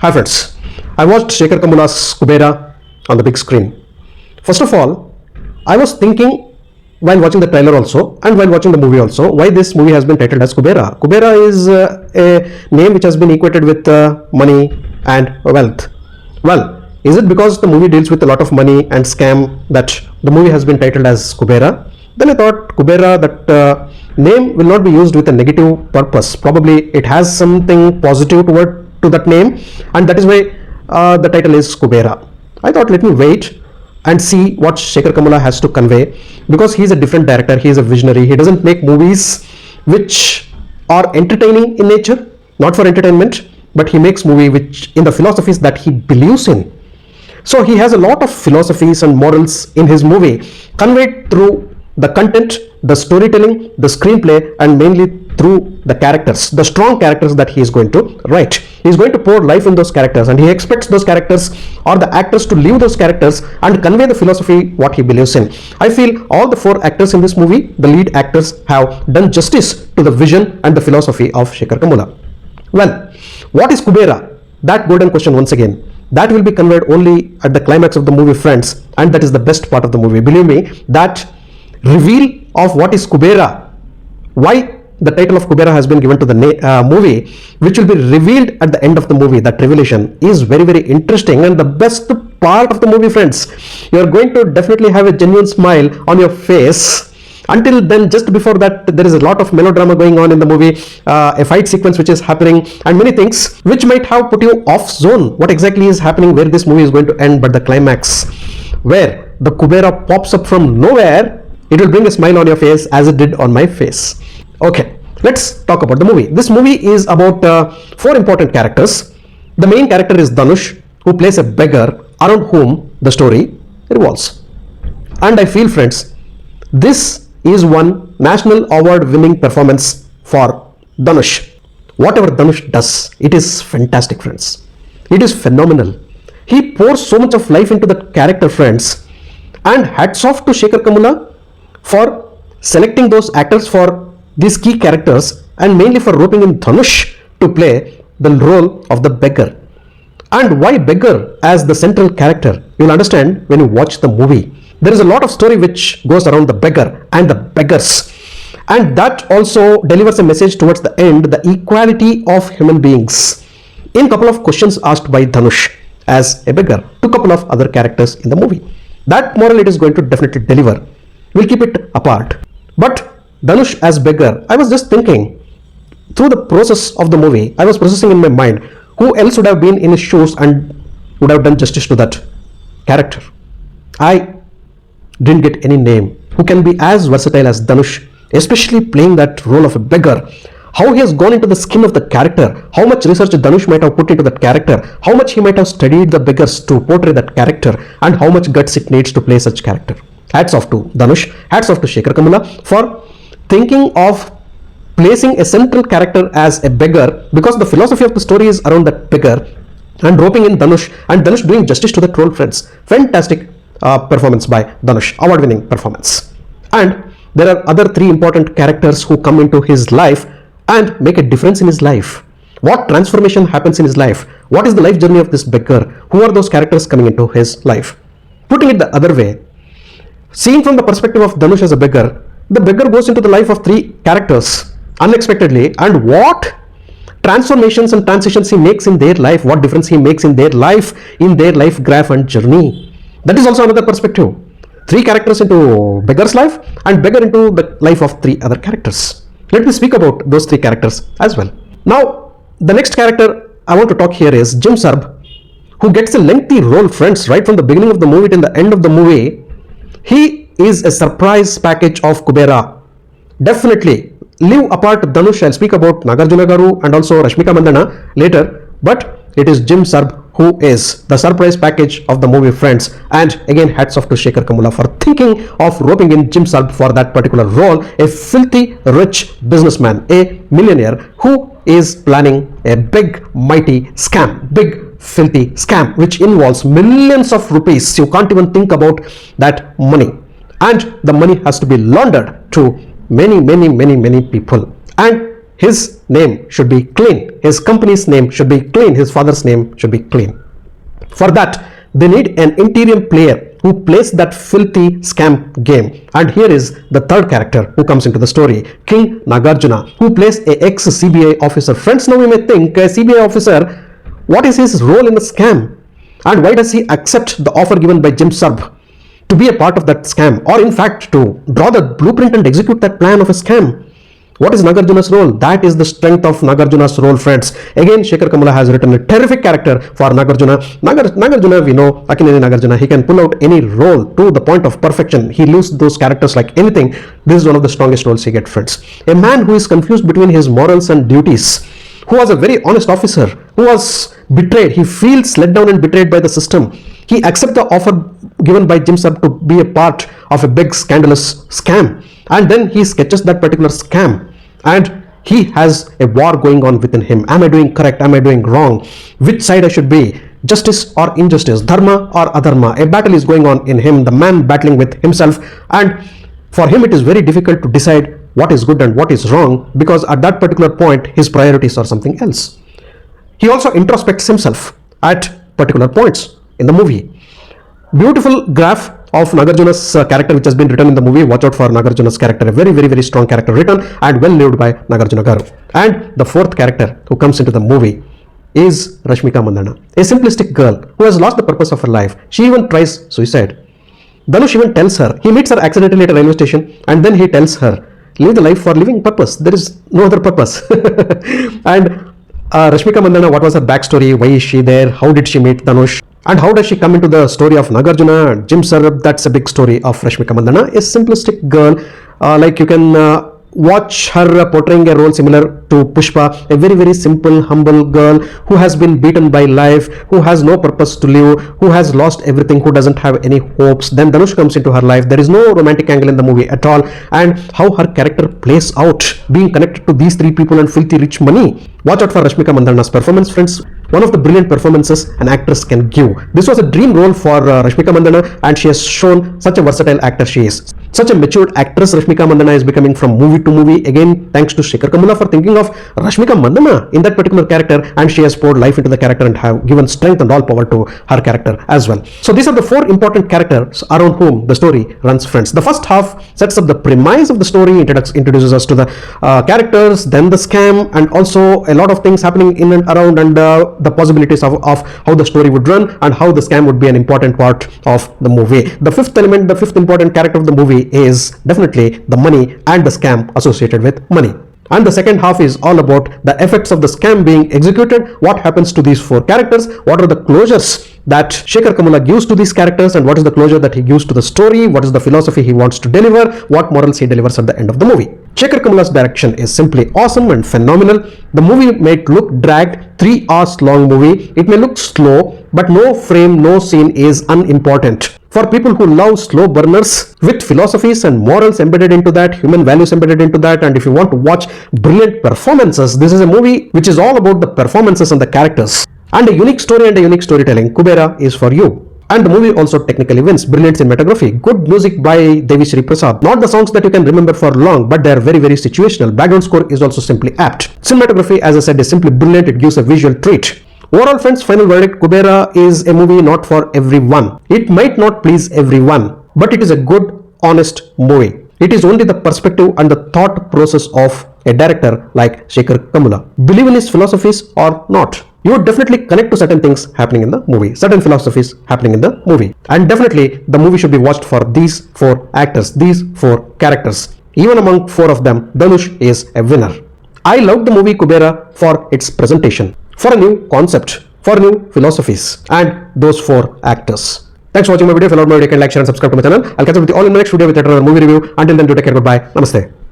Hi friends, I watched Shekhar Kamula's KUBERAA on the big screen. First of all, I was thinking while watching the trailer also and while watching the movie also why this movie has been titled as KUBERAA. KUBERAA is a name which has been equated with money and wealth. Well, is it because the movie deals with a lot of money and scam that the movie has been titled as KUBERAA? Then I thought KUBERAA, that name will not be used with a negative purpose. Probably it has something positive to that name, and that is why the title is KUBERAA. I thought let me wait and see what Shekhar Kamula has to convey, because he is a different director, he is a visionary. He doesn't make movies which are entertaining in nature, not for entertainment, but he makes movie which in the philosophies that he believes in. So he has a lot of philosophies and morals in his movie conveyed through the content, the storytelling, the screenplay, and mainly through the characters, the strong characters that he is going to write. He is going to pour life in those characters, and he expects those characters or the actors to live those characters and convey the philosophy what he believes in. I feel all the four actors in this movie, the lead actors, have done justice to the vision and the philosophy of Shekhar Kamula. Well, what is KUBERAA? That golden question once again. That will be conveyed only at the climax of the movie, friends, and that is the best part of the movie. Believe me, that reveal of what is KUBERAA, why the title of KUBERAA has been given to the movie, which will be revealed at the end of the movie. That revelation is very, very interesting and the best part of the movie, friends. You are going to definitely have a genuine smile on your face. Until then, just before that, there is a lot of melodrama going on in the movie, a fight sequence which is happening, and many things which might have put you off zone. What exactly is happening, where this movie is going to end, but the climax, where the KUBERAA pops up from nowhere, it will bring a smile on your face as it did on my face. Okay, let's talk about the movie. This movie is about four important characters. The main character is Dhanush, who plays a beggar around whom the story revolves. And I feel, friends, this is one national award winning performance for Dhanush. Whatever Dhanush does, it is fantastic, friends. It is phenomenal. He pours so much of life into that character, friends. And hats off to Shekhar Kamula for selecting those actors for these key characters, and mainly for roping in Dhanush to play the role of the beggar. And why beggar as the central character? You will understand when you watch the movie. There is a lot of story which goes around the beggar and the beggars, and that also delivers a message towards the end, the equality of human beings, in couple of questions asked by Dhanush as a beggar to couple of other characters in the movie. That moral it is going to definitely deliver. We'll keep it apart. But Dhanush as beggar, I was just thinking through the process of the movie, I was processing in my mind who else would have been in his shoes and would have done justice to that character. I didn't get any name who can be as versatile as Dhanush, especially playing that role of a beggar. How he has gone into the skin of the character, how much research Dhanush might have put into that character, how much he might have studied the beggars to portray that character, and how much guts it needs to play such character. Hats off to Dhanush, hats off to Shekhar Kamula for thinking of placing a central character as a beggar, because the philosophy of the story is around that beggar, and roping in Dhanush, and Dhanush doing justice to that role, friends. Fantastic performance by Dhanush, award-winning performance. And there are other three important characters who come into his life and make a difference in his life. What transformation happens in his life? What is the life journey of this beggar? Who are those characters coming into his life? Putting it the other way, seeing from the perspective of Dhanush as a beggar, the beggar goes into the life of three characters unexpectedly, and what transformations and transitions he makes in their life, what difference he makes in their life graph and journey. That is also another perspective. Three characters into beggar's life, and beggar into the life of three other characters. Let me speak about those three characters as well. Now, the next character I want to talk here is Jim Sarb, who gets a lengthy role, friends, right from the beginning of the movie till the end of the movie. He is a surprise package of KUBERAA. Definitely leave apart Dhanush. I'll speak about Nagarjuna Garu and also Rashmika Mandana later, but it is Jim Sarb who is the surprise package of the movie, friends. And again, hats off to Shekhar Kamula for thinking of roping in Jim Sarb for that particular role, a filthy rich businessman, a millionaire who is planning a big mighty scam, big filthy scam which involves millions of rupees. You can't even think about that money, and the money has to be laundered to many people, and his name should be clean. His company's name should be clean. His father's name should be clean. For that, they need an interior player who plays that filthy scam game. And here is the third character who comes into the story, King Nagarjuna, who plays a ex-CBI officer. Friends, now you may think, a CBI officer, what is his role in the scam? And why does he accept the offer given by Jim Sarb to be a part of that scam, or in fact to draw the blueprint and execute that plan of a scam? What is Nagarjuna's role? That is the strength of Nagarjuna's role, friends. Again, Shekhar Kamala has written a terrific character for Nagarjuna. Nagarjuna, we know, Akineni Nagarjuna, he can pull out any role to the point of perfection. He leaves those characters like anything. This is one of the strongest roles he gets, friends. A man who is confused between his morals and duties, who was a very honest officer, who was betrayed. He feels let down and betrayed by the system. He accepts the offer given by Jim Sub to be a part of a big scandalous scam. And then he sketches that particular scam. And he has a war going on within him. Am I doing correct? Am I doing wrong? Which side I should be? Justice or injustice? Dharma or adharma? A battle is going on in him. The man battling with himself. And for him it is very difficult to decide what is good and what is wrong, because at that particular point his priorities are something else. He also introspects himself at particular points in the movie. Beautiful graph of Nagarjuna's character which has been written in the movie. Watch out for Nagarjuna's character. A very, very, very strong character written and well lived by Nagarjuna Garu. And the fourth character who comes into the movie is Rashmika Mandana, a simplistic girl who has lost the purpose of her life. She even tries suicide. Dhanush even tells her, he meets her accidentally at a railway station, and then he tells her, live the life for living purpose. There is no other purpose. And Rashmika Mandana, what was her backstory? Why is she there? How did she meet Dhanush? And how does she come into the story of Nagarjuna and Jim Sarab? That's a big story of Rashmika Mandana, a simplistic girl. Like you can watch her portraying a role similar to Pushpa, a very, very simple, humble girl who has been beaten by life, who has no purpose to live, who has lost everything, who doesn't have any hopes. Then Dhanush comes into her life. There is no romantic angle in the movie at all. And how her character plays out, being connected to these three people and filthy rich money. Watch out for Rashmika Mandana's performance, friends. One of the brilliant performances an actress can give. This was a dream role for Rashmika Mandana, and she has shown such a versatile actor she is. Such a matured actress Rashmika Mandana is becoming from movie to movie. Again, thanks to Shekhar Kamala for thinking of Rashmika Mandana in that particular character, and she has poured life into the character and have given strength and all power to her character as well. So these are the four important characters around whom the story runs, friends. The first half sets up the premise of the story, introduces us to the characters, then the scam, and also a lot of things happening in and around, and the possibilities of how the story would run and how the scam would be an important part of the movie. The fifth element, the fifth important character of the movie is definitely the money and the scam associated with money. And the second half is all about the effects of the scam being executed. What happens to these four characters? What are the closures that Shekhar Kamala gives to these characters, and what is the closure that he gives to the story? What is the philosophy he wants to deliver? What morals he delivers at the end of the movie? Shekhar Kamala's direction is simply awesome and phenomenal. The movie may look dragged, 3 hours long movie. It may look slow, but no frame, no scene is unimportant. For people who love slow burners with philosophies and morals embedded into that, human values embedded into that, and if you want to watch brilliant performances, this is a movie which is all about the performances and the characters. And a unique story and a unique storytelling. KUBERAA is for you. And the movie also technically wins. Brilliant cinematography, good music by Devi Sri Prasad. Not the songs that you can remember for long, but they are very, very situational. Background score is also simply apt. Cinematography, as I said, is simply brilliant. It gives a visual treat. Overall, friends, final verdict, KUBERAA is a movie not for everyone. It might not please everyone, but it is a good, honest movie. It is only the perspective and the thought process of a director like Shekhar Kamala. Believe in his philosophies or not, you would definitely connect to certain things happening in the movie, certain philosophies happening in the movie. And definitely the movie should be watched for these 4 actors, these 4 characters. Even among 4 of them, Dhanush is a winner. I loved the movie KUBERAA for its presentation, for a new concept, for new philosophies, and those 4 actors. Thanks for watching my video. If you loved my video, like, share and subscribe to my channel. I'll catch up with you all in the next video with another movie review. Until then, do take care. Goodbye. Namaste.